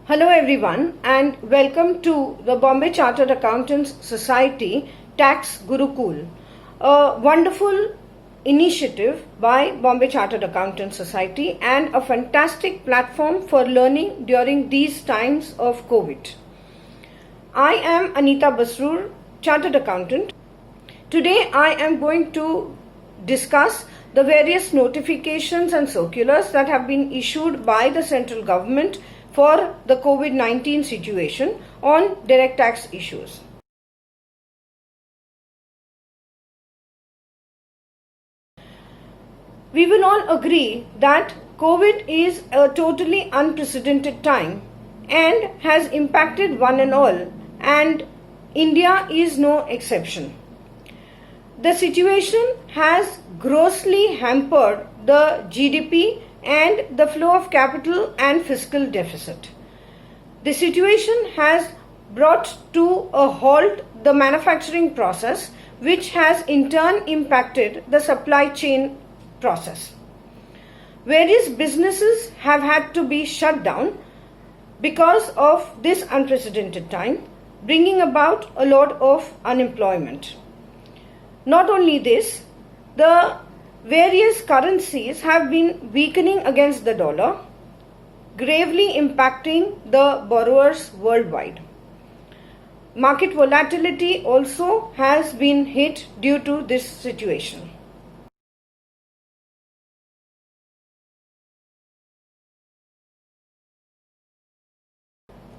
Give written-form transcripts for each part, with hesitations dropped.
Hello everyone and welcome to the Bombay Chartered Accountants Society Tax Gurukul, a wonderful initiative by Bombay Chartered Accountants Society and a fantastic platform for learning during these times of COVID. I am Anita Basrur, Chartered Accountant. Today I am going to discuss the various notifications and circulars that have been issued by the central government for the COVID-19 situation on direct tax issues. We will all agree that COVID is a totally unprecedented time and has impacted one and all, and India is no exception. The situation has grossly hampered the GDP and the flow of capital and fiscal deficit. The situation has brought to a halt the manufacturing process, which has in turn impacted the supply chain process. Various businesses have had to be shut down because of this unprecedented time, bringing about a lot of unemployment. Not only this, the various currencies have been weakening against the dollar, gravely impacting the borrowers worldwide. Market volatility also has been hit due to this situation.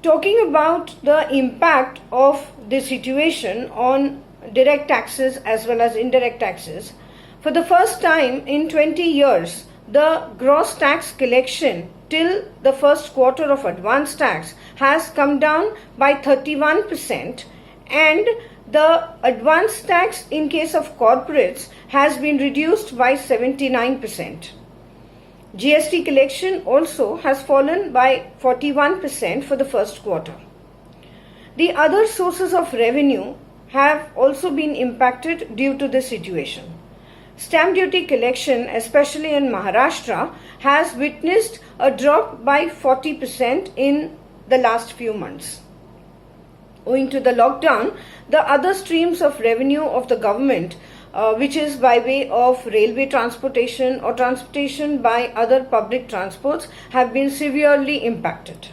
Talking about the impact of this situation on direct taxes as well as indirect taxes, for the first time in 20 years, the gross tax collection till the first quarter of advance tax has come down by 31%, and the advance tax in case of corporates has been reduced by 79%. GST collection also has fallen by 41% for the first quarter. The other sources of revenue have also been impacted due to this situation. Stamp duty collection, especially in Maharashtra, has witnessed a drop by 40% in the last few months. Owing to the lockdown, the other streams of revenue of the government, which is by way of railway transportation or transportation by other public transports, have been severely impacted.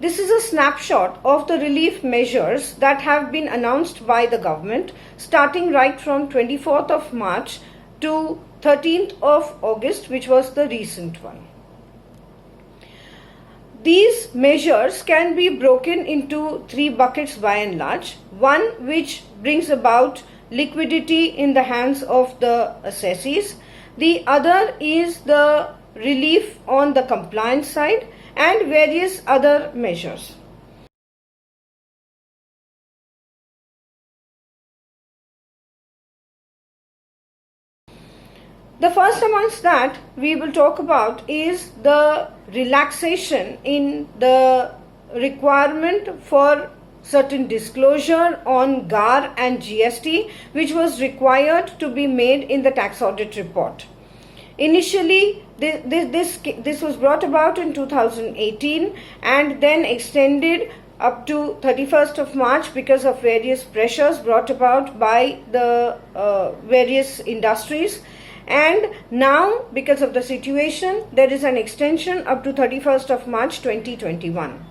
This is a snapshot of the relief measures that have been announced by the government starting right from 24th of March to 13th of August, which was the recent one. These measures can be broken into three buckets by and large. One which brings about liquidity in the hands of the assessees. The other is the relief on the compliance side, and various other measures. The first amongst that we will talk about is the relaxation in the requirement for certain disclosure on GAR and GST, which was required to be made in the tax audit report. Initially, this was brought about in 2018 and then extended up to 31st of March because of various pressures brought about by the various industries. And now, because of the situation, there is an extension up to 31st of March 2021.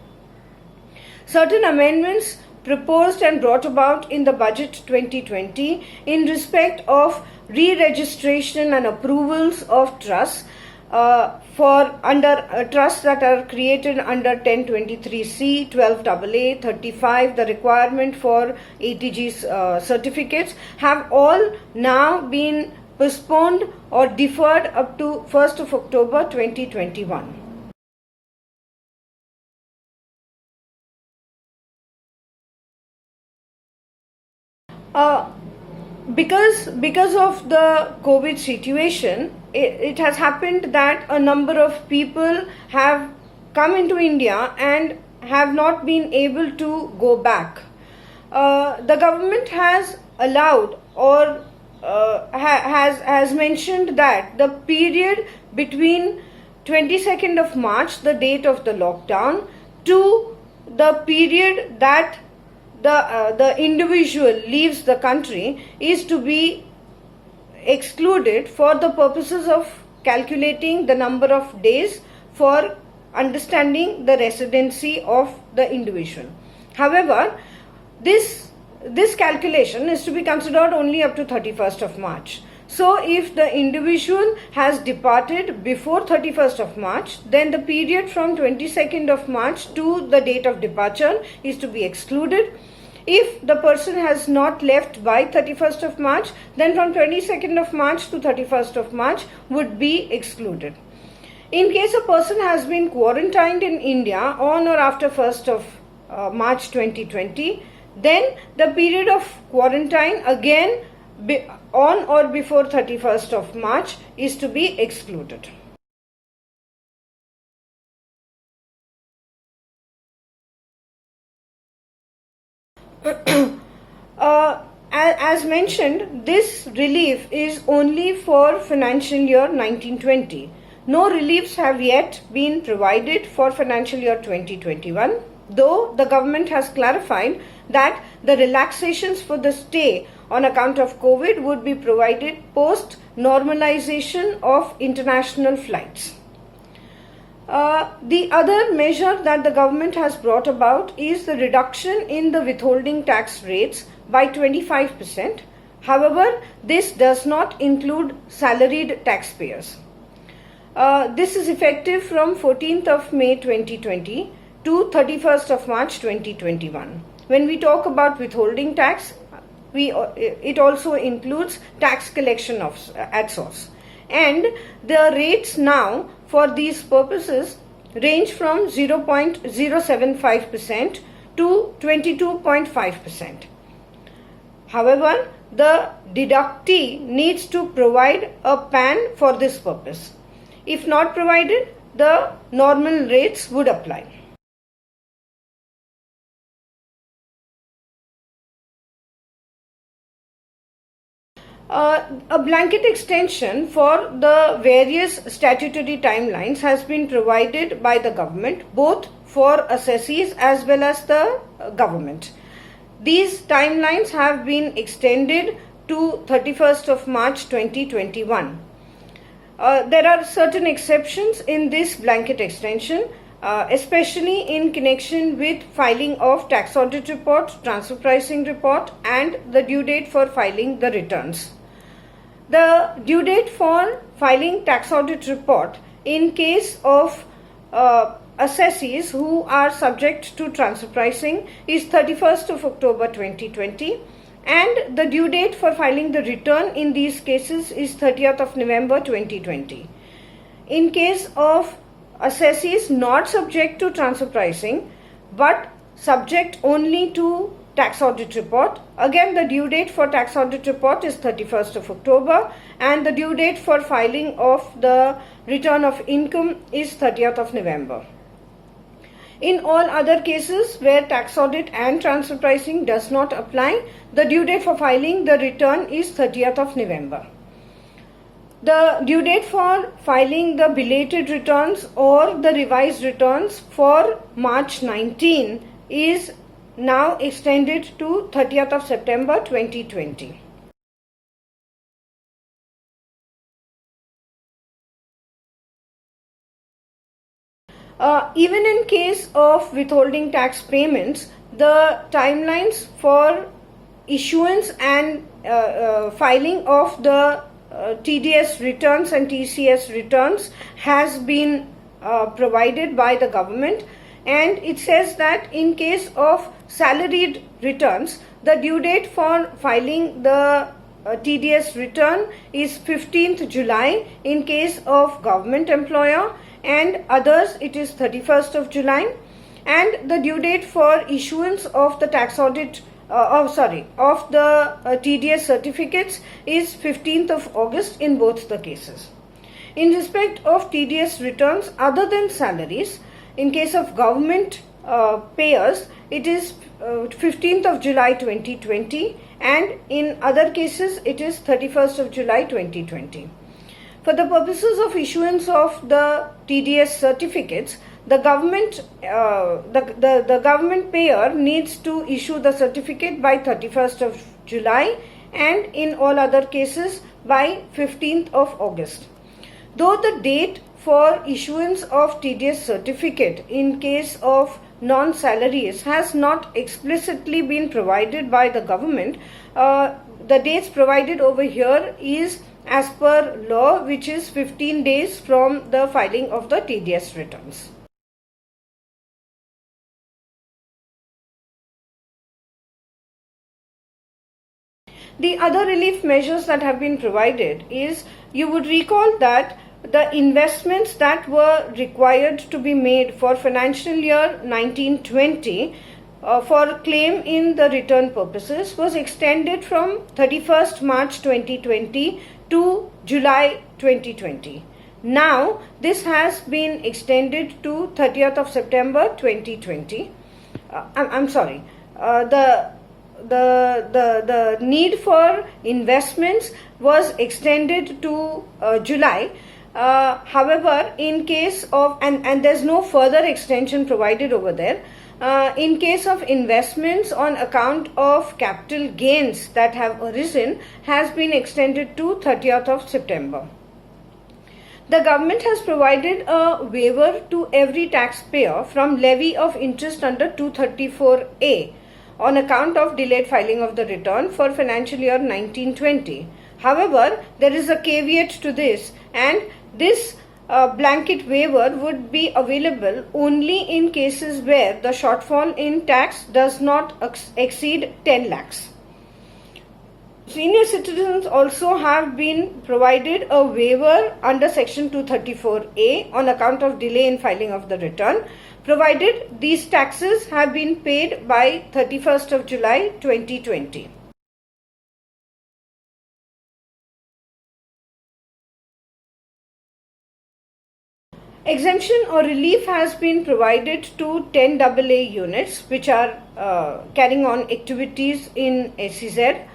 Certain amendments proposed and brought about in the budget 2020 in respect of re-registration and approvals of trusts for under trusts that are created under 1023C, 12AA, 35, the requirement for ATG certificates have all now been postponed or deferred up to 1st of October 2021. Because of the COVID situation, it has happened that a number of people have come into India and have not been able to go back. The government has allowed or has mentioned that the period between 22nd of March, the date of the lockdown, to the period that the individual leaves the country is to be excluded for the purposes of calculating the number of days for understanding the residency of the individual. However, this calculation is to be considered only up to 31st of March. So if the individual has departed before 31st of March, then the period from 22nd of March to the date of departure is to be excluded. If the person has not left by 31st of March, then from 22nd of March to 31st of March would be excluded. In case a person has been quarantined in India on or after 1st of March 2020, then the period of quarantine again on or before 31st of March is to be excluded. As mentioned, this relief is only for financial year 1920. No reliefs have yet been provided for financial year 2021, though the government has clarified that the relaxations for the stay on account of COVID would be provided post normalization of international flights. The other measure that the government has brought about is the reduction in the withholding tax rates by 25%. However, this does not include salaried taxpayers. This is effective from 14th of May 2020 to 31st of March 2021. When we talk about withholding tax, it also includes tax collection at source. And the rates now for these purposes range from 0.075% to 22.5%. However, the deductee needs to provide a PAN for this purpose. If not provided, the normal rates would apply. A blanket extension for the various statutory timelines has been provided by the government, both for assessees as well as the government. These timelines have been extended to 31st of March 2021. There are certain exceptions in this blanket extension, especially in connection with filing of tax audit report, transfer pricing report, and the due date for filing the returns. The due date for filing tax audit report in case of assessees who are subject to transfer pricing is 31st of October 2020, and the due date for filing the return in these cases is 30th of November 2020. In case of assessees not subject to transfer pricing but subject only to tax audit report, again the due date for tax audit report is 31st of October and the due date for filing of the return of income is 30th of November. In all other cases where tax audit and transfer pricing does not apply, the due date for filing the return is 30th of November. The due date for filing the belated returns or the revised returns for March 19 is now extended to 30th of September 2020. Even in case of withholding tax payments, the timelines for issuance and filing of the TDS returns and TCS returns has been provided by the government, and it says that in case of salaried returns, the due date for filing the TDS return is 15th July in case of government employer, and others it is 31st of July, and the due date for issuance of the tax audit of the TDS certificates is 15th of August in both the cases. In respect of TDS returns other than salaries, in case of government payers, it is 15th of July 2020, and in other cases it is 31st of July 2020. For the purposes of issuance of the TDS certificates, the government the government payer needs to issue the certificate by 31st of July and in all other cases by 15th of August. Though the date for issuance of TDS certificate in case of non-salaries has not explicitly been provided by the government, the dates provided over here is as per law, which is 15 days from the filing of the TDS returns. The other relief measures that have been provided is, you would recall that the investments that were required to be made for financial year 1920 for claim in the return purposes was extended from 31st March 2020 to July 2020. Now this has been extended to 30th of September 2020. The need for investments was extended to July. However, in case of, and there's no further extension provided over there, in case of investments on account of capital gains that have arisen, has been extended to 30th of September. The government has provided a waiver to every taxpayer from levy of interest under 234A on account of delayed filing of the return for financial year 1920. However, there is a caveat to this, and this blanket waiver would be available only in cases where the shortfall in tax does not exceed 10 lakhs. Senior citizens also have been provided a waiver under section 234A on account of delay in filing of the return, provided these taxes have been paid by 31st of July 2020. Exemption or relief has been provided to 10 AA units which are carrying on activities in SEZ.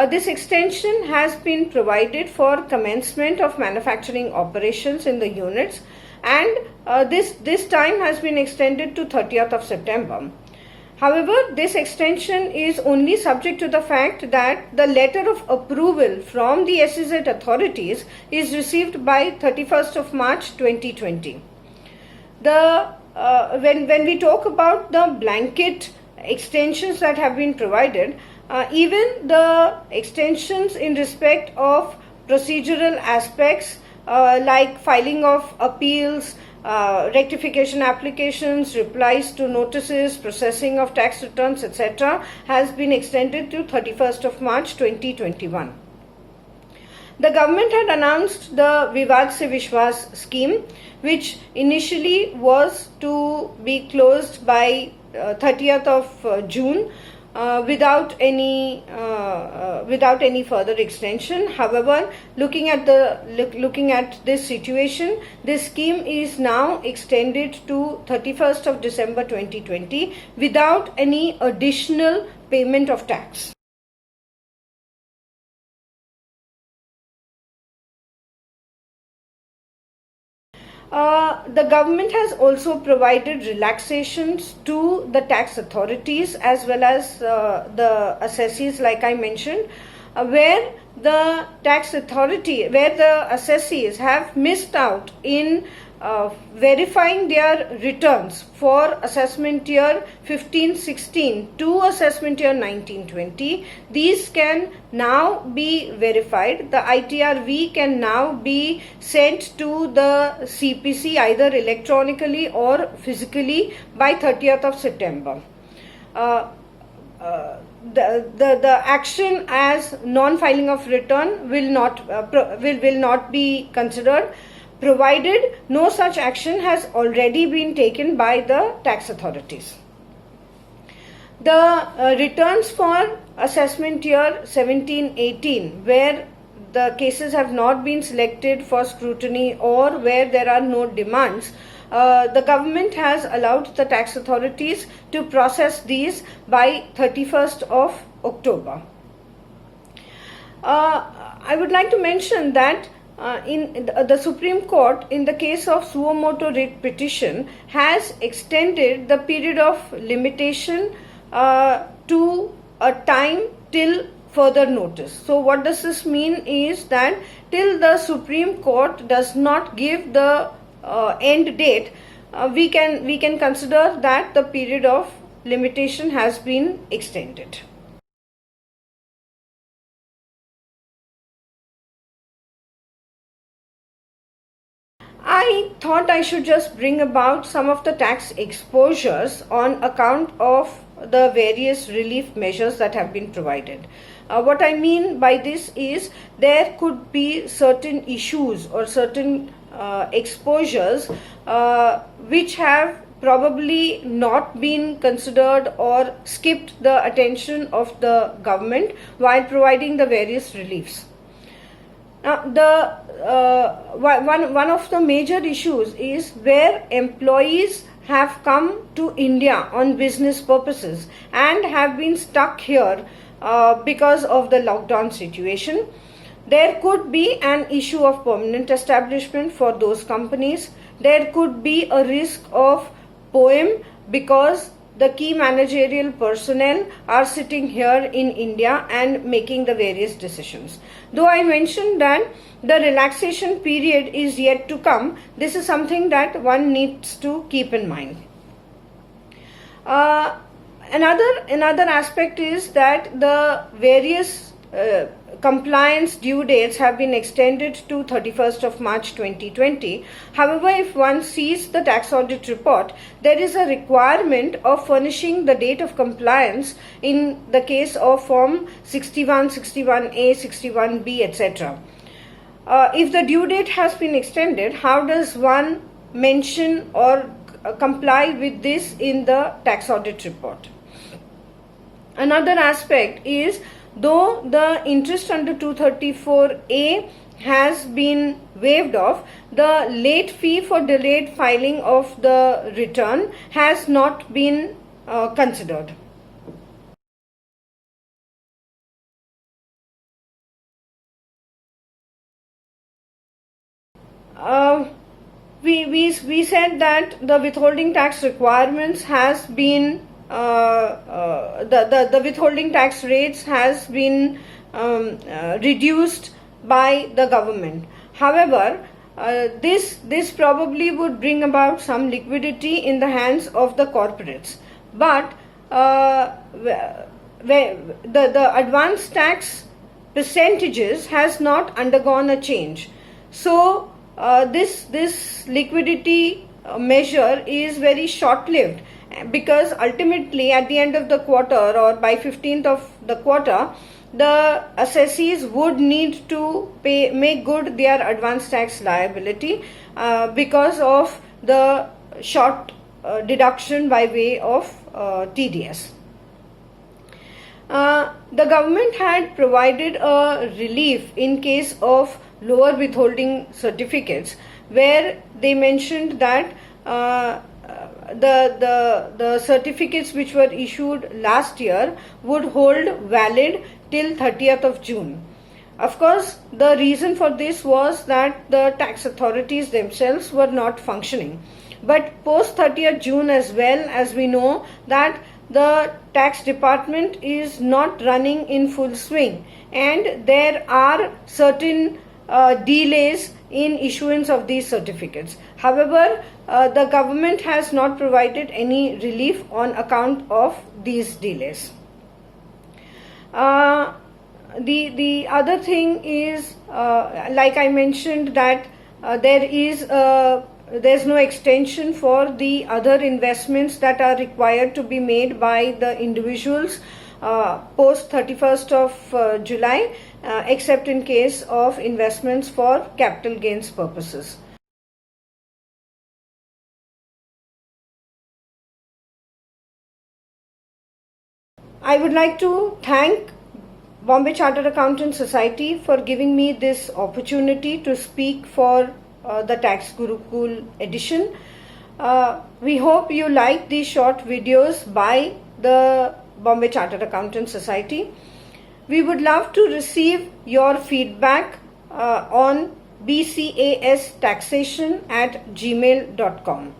This extension has been provided for commencement of manufacturing operations in the units, and this time has been extended to 30th of September. However, this extension is only subject to the fact that the letter of approval from the SEZ authorities is received by 31st of March 2020. When we talk about the blanket extensions that have been provided, even the extensions in respect of procedural aspects like filing of appeals, rectification applications, replies to notices, processing of tax returns, etc., has been extended to 31st of March 2021. The government had announced the Vivad Se Vishwas scheme, which initially was to be closed by 30th of June. Without any further extension. However, looking at this situation, this scheme is now extended to 31st of December 2020 without any additional payment of tax. The government has also provided relaxations to the tax authorities as well as the assessees, like I mentioned, where the tax authority, where the assessees have missed out in verifying their returns for assessment year 15-16 to assessment year 19-20. These can now be verified. The ITRV can now be sent to the CPC either electronically or physically by 30th of September. The action as non-filing of return will not be considered, provided no such action has already been taken by the tax authorities. The returns for assessment year 17-18, where the cases have not been selected for scrutiny or where there are no demands, the government has allowed the tax authorities to process these by 31st of October. I would like to mention that in the Supreme Court, in the case of suo motu writ petition, has extended the period of limitation to a time till further notice. So what does this mean is that till the Supreme Court does not give the end date, we can consider that the period of limitation has been extended. I thought I should just bring about some of the tax exposures on account of the various relief measures that have been provided. What I mean by this is there could be certain issues or certain exposures which have probably not been considered or skipped the attention of the government while providing the various reliefs. One of the major issues is where employees have come to India on business purposes and have been stuck here because of the lockdown situation. There could be an issue of permanent establishment for those companies. There could be a risk of POEM because the key managerial personnel are sitting here in India and making the various decisions. Though I mentioned that the relaxation period is yet to come, this is something that one needs to keep in mind. Another aspect is that the various compliance due dates have been extended to 31st of March 2020. However, if one sees the tax audit report, there is a requirement of furnishing the date of compliance in the case of Form 61, 61A, 61B, etc. If the due date has been extended, how does one mention or comply with this in the tax audit report? Another aspect is, though the interest under 234A has been waived off, the late fee for delayed filing of the return has not been considered. We said that the withholding tax requirements has been the withholding tax rates has been reduced by the government. However, this probably would bring about some liquidity in the hands of the corporates. But the advance tax percentages has not undergone a change. So this liquidity measure is very short-lived, because ultimately at the end of the quarter or by 15th of the quarter, the assessees would need to make good their advance tax liability because of the short deduction by way of TDS. The government had provided a relief in case of lower withholding certificates, where they mentioned that the certificates which were issued last year would hold valid till 30th of June. Of course, the reason for this was that the tax authorities themselves were not functioning. But post 30th June as well, as we know that the tax department is not running in full swing and there are certain delays in issuance of these certificates. However, the government has not provided any relief on account of these delays. The other thing is, like I mentioned, that there's no extension for the other investments that are required to be made by the individuals post 31st of July, except in case of investments for capital gains purposes. I would like to thank Bombay Chartered Accountants Society for giving me this opportunity to speak for the Tax Gurukul edition. We hope you like these short videos by the Bombay Chartered Accountants Society. We would love to receive your feedback on bcastaxation@gmail.com.